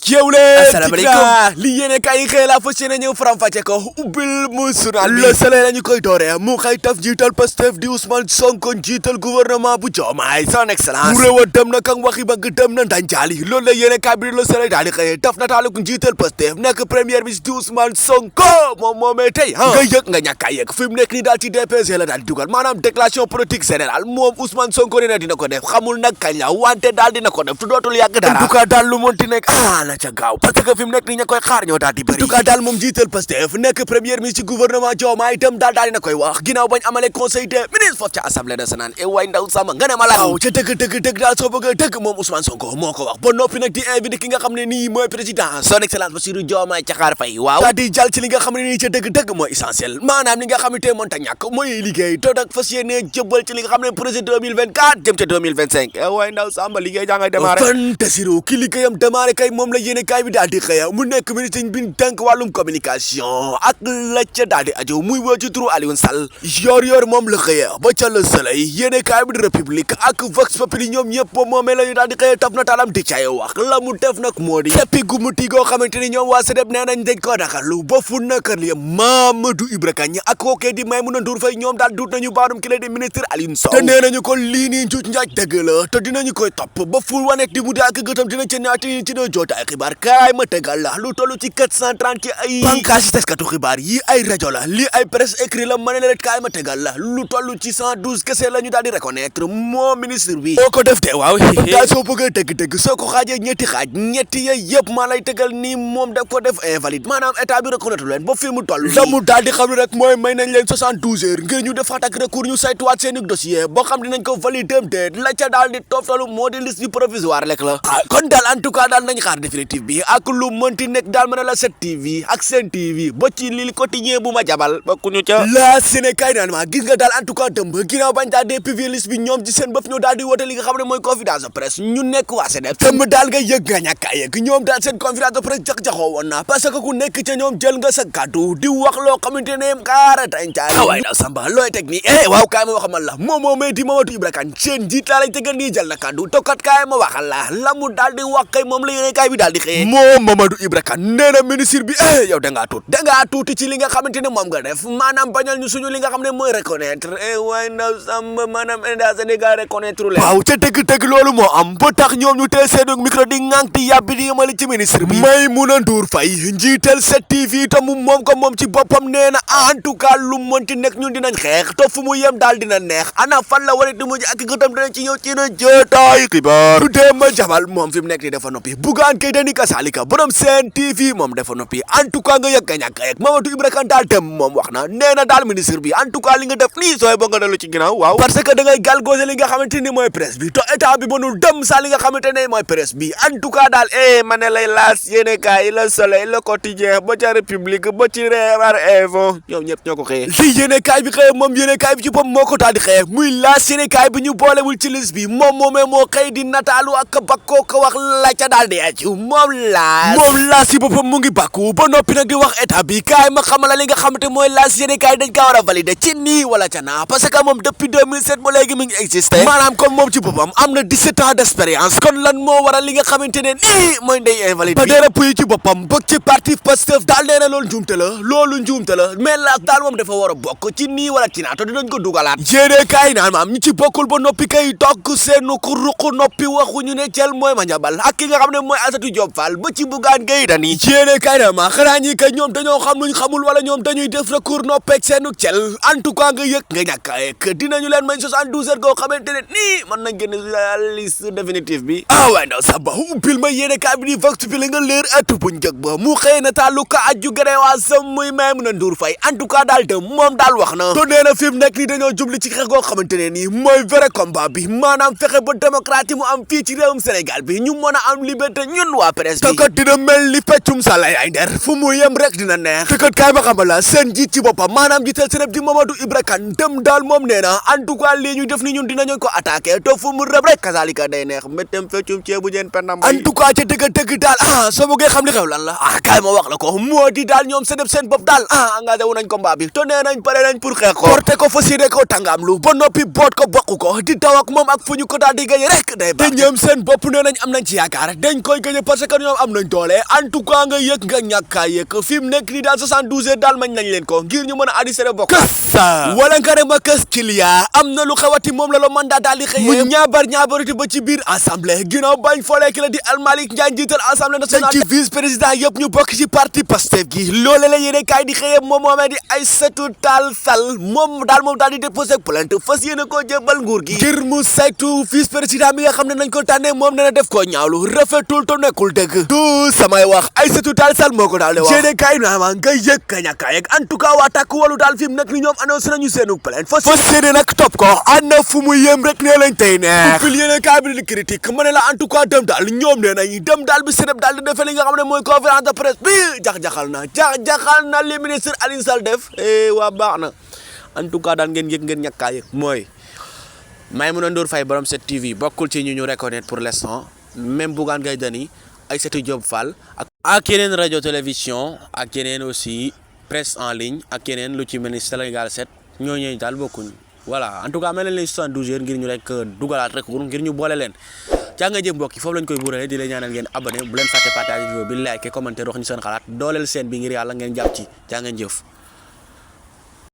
asalaamaaleykum li yéene kay xëy la fas yéene ñëw faram-fàcce ko ubbil mu journal bi Le Soleil la ñu koy dooree mu xëy taf jiital Pastef di Ousmane Sonko jiital gouvernement bu Diomaye son excellence mu réewa dem na kang waxi bëgg dem na ndanjaali loolu la yéene kay bi Le Soleil daal di xëyee taf nataalu ko jiital Pastef nekk premier ministre di Ousmane Sonko moom moomee tey nga yëg nga ñàkk a yëg fi mu nekk nii daal ci DPG la daal di dugal maanaam déclaration politique générale moom Ousmane Sonko nee na dina ko def xamul nag kañ la wante daal dina ko def tu dootul yàgg dara en tout cas daal lu monti nekk na ca gaaw parce que fi mu nekk nii ña koy xaar ñoo daal di bëri en tout cas daal moom jiital Pastef nekk premier ministre ci gouvernement Diomaye itam daal dina koy wax ginnaaw bañ amalee conseil des ministres foofu ca assemblée nationale e waay ndaw sama nga ne ma la waaw ca dëgg daal soo bëgg dëgg moom Ousmane Sonko moo ko wax ba noppi nag di invité ki nga xam ne nii mooy président son excellence Bassirou Diomaye Diakhar Faye waaw daal di jàll ci li nga xam ne nii ca dëgg mooy essentiel maanaam li nga xam ne tey mënta ñàkk mooy liggéey te nag fas yéene jëbal ci li nga xam ne projet 2024 jëm ca 2025 e waay ndaw sama liggéey jaa ngay démarré fan Bassirou ki liggéeyam démarré kay moom la yéene kaay bi daal di xëya mu nekk ministre bi tënk wàllum communication ak la ca daal di aju muy woo ci turu Aliou Sall yor moom la xëya ba ca Le Soleil yéene kaay bi di République ak Vox Populi ñoom ñëpp moomee la ñu daal di xëya taf na taalam di caay wax la mu def nag moo di xeppi gu mu tigoo xamante ni ñoom waa SEDEP nee nañ dañ ko dakarlu ba fu nakar li Mamadou Ibra Kane ak kookee di Maïmouna Ndour Faye ñoom daal duut nañu baarum ki la di ministre Aliou Sow te nee nañu ko lii nii njuuj njaaj dëgg la te dinañu koy topp ba fu wanet di mu di ak gëtam dina ca naati ci na jootaay xibaar kaay ma tegal la lu toll ci 430 ci ay bànqaas taskatu xibaar yi ay rajo la lii ay presse écrit la ma ne la kaay ma tegal la lu toll ci 112 kese la ñu daal di reconnaître moo ministre bi boo ko def te waaw daal soo bëggee dëgg soo ko xaajee ñetti xaaj ñetti yee yëpp maa lay tegal nii moom daf ko def invalide maanaam état bi reconnaître leen ba fi mu toll la mu daal di xam ne rek mooy may nañ leen 72 heures ngir ñu defaat ak recours ñu saytuwaat seen dossier boo xam dinañ ko valider déet la ca daal di toftalu moo di liste provisoire rek la kon daal en tout cas daal nañ xaar définitif bi ak lu mënti nekk daal mën na la 7TV ak Sen TV ba ci li quotidien bu ma jabal bokkuñu ca la Sénégal naan ma gis nga daal en tout cas dëmb ginnaaw bañ daal di publier liste bi ñoom ci seen bopp ñoo daal di woote li nga xam ne mooy conférence de presse ñu nekk waa SEDEP dëmb daal nga yëg nga ñàkk a yëg ñoom daal seen conférence de presse jax-jaxoo woon na parce que ku nekk ca ñoom jël nga sa kàddu di wax loo xamante ne kaara tañcaay waay daw samba looy teg nii waaw kaay ma waxamal la moom di Mamadou Ibra Kane seen jiit laa lañ tegal nii jël na kàddu tokkat kaay ma waxal la mu daal di wax kay moom la yéene kaay bi daal di xëyee moom Mamadou Ibra Kane nee na ministre bi yow dangaa tuuti ci li nga xamante ne moom nga def maanaam bañal ñu suñu li nga xam ne mooy reconnaître waay ndaw samba maanaam inda Sénégal reconnaître leen waaw ca dëgg loolu moo am ba tax ñoom ñu tee seen micro di ŋànk di yàbbi di yemali ci ministre bi Maïmouna Ndour Faye njiital 7TV te moom ci boppam nee na en tout cas lu mënti nekk ñun dinañ xeex te fu mu yem daal dina neex ana fan la war a di mujj ak gëtam dinañ ci ñëw ci na jootaay xibaar du dee ma jabal moom fi mu nekk ni dafa noppi Bougane Gueye Dany kasaalika borom Sen TV moom dafa noppi en tout cas nga yëg nga ñàkk a yëg Mamadou Ibra Kane daal dem moom wax na nee na daal ministre bi en tout cas li nga def nii sooy ba nga dalu ci ginnaaw waaw parce que da ngay galgose li nga xamante ni mooy presse bi te état bi mënul dem sa li nga xamante ne mooy presse bi en tout cas daal ma ne lay laas yéene kaay Le Soleil Le Quotidien ba ca République ba ci Revar Info ñoom ñëpp ñoo ko xëyee lii yéene kaay bi xëyee moom yéene kaay bi ci bopp moo ko daal di xëyee muy laas yéene kaay bi ñu boolewul ci liste bi moom moomee moo xëy di nataalu ak bakkoo ko wax la ca daal di aju moom laas si boppam mu ngi bàkku ba noppi nag di wax état bi kaay ma xamala li nga xamante mooy laas yéene kaay dañ kaa war a valider ci nii wala ca naa parce que moom depuis 2007 ba léegi mi ngi existé maanaam comme moom ci boppam am na 17 ans d'expérience kon lan moo waral li nga xamante ne nii mooy ndey invalide ba dara puy ci boppam bëgg ci parti Pastef daal nee na loolu njuumte la mais laas daal moom dafa war a bokk ci nii wala ci naa te dinañ ko dugalaat yéene kaay naan maam ñi ci bokkul ba noppi kay toog seenu ko ruq noppi waxuñu ne cel mooy ma njabal ak ki nga xam ne mooy Aïssatou Diop Fall ba ci Bougane Gueye Dany yéene kaay naan ma xanaa ñi kay ñoom dañoo xam luñ xamul wala ñoom dañuy def recours noppeeg seenu cel en tout cas nga yëg nga ñàkk a yëg dinañu leen may 72 heures goo xamante ne nii mën nañ génn liste définitive bi waay ndaw samba ubbil ma yéene kaay bi di Vox Populi nga leer atu bu njëkk ba mu xëy na tàllu ka aju gënewaa sam muy Maïmouna Ndour Faye en tout cas daal de moom daal wax na to nee na fi mu nekk nii dañoo jubli ci xeex goo xamante ne nii mooy vrai combat bi maanaam fexe ba démocratie mu am fii ci réewum Sénégal bi ñu mën a am liberté ñun waa presse bi te kat dina mel ni peccum sàllay ay nder fu mu yem rek dina neex te kat kaay ma xamal la seen jiit ci boppam maanaam jiital SEDEP di Mamadou Ibra Kane dem daal moom nee na en tout cas lii ñu def ni ñun dinañu ko attaqué te fu mu rëb rek kasaalika day neex mbéttem feccum ceebu jeen pendam en tout cas ca dëgg daal soo bëggee xam li xew lan la kaay ma wax la ko moo di daal ñoom SEDEP seen bopp daal engagé wu nañ combat bi te nee nañ pare nañ pour xeex ko porté ko fas yéene ko tàngaam lu ba noppi boot ko bokk ko di daw ak moom ak fu ñu ko daal di gañe rek day baax te ñoom seen bopp nee nañ am nañ ci yaakaar dañ koy gañe parce que ñoom am nañ doole en tout cas nga yëg nga ñàkkaa yëg fi mu nekk nii daal 72 heures daal mañ nañ leen ko ngir ñu mën a addi sere bokk kasa wala nga rema kës kiliya am na lu xewati moom la mandat daal di xëyee mu ñaabariti ba ci biir assemblée ginnaaw bañ foolee ki la di Almalik Ndiaye njiital assemblée nationale ci vice président yëpp ñu bokk ci parti Pastef gi loole la yéene kaay di xëyee moom moomee di Aïssatou Tall Sall moom daal di déposé plainte fas yéene koo jébal nguur gi ngir mu saytu vice président mi nga xam ne nañ ko tànnee moom nee na def koo ñaawlu rafetul to nekkul dëgg du samay wax Aïssatou Tall Sall moo ko daal di wax yéene kaay naama nga yëg ka ñàkkaa yëg en tout cas waa Takku Wallu daal fi mu nekk ni ñoom annoncé nañu seenu plainte fas yéene nag topp ko ana fu mu yem rek nee lañ tey neex ubbil yéene kaay bi di critique ma ne la en tout cas dem daal ñoom nee nañ dem daal bi sërëb daal di defee li nga xam ne mooy conférence de presse bi jax-jaxal na li ministre Alioune Sall def waa baax na en tout cas daal ngeen yëg ngeen ñàkkaa yëg mooy Maïmouna Ndour Faye borom 7TV bokkul ci ñu reconnaître pour l'instant même Bougane Gueye Dany Aïssatou Diop Fall ak yeneen radio télévision ak yeneen aussi presse en ligne ak yeneen lu ci mel ni Sénégal 7 ñooñu daal bokkuñ voilà en tout cas mel nañ 72 heures ngir ñu rek dugalaat rek ngir ñu boole leen jaa nga jëm mbokk yi foofu lañ koy buurale di leen ñaanal ngeen abonné bu leen fàtte partage vidéo bi like commenter wax ñu seen xalaat dooleel seen bi ngir yàlla ngeen jàpp ci jaa ngeen jëf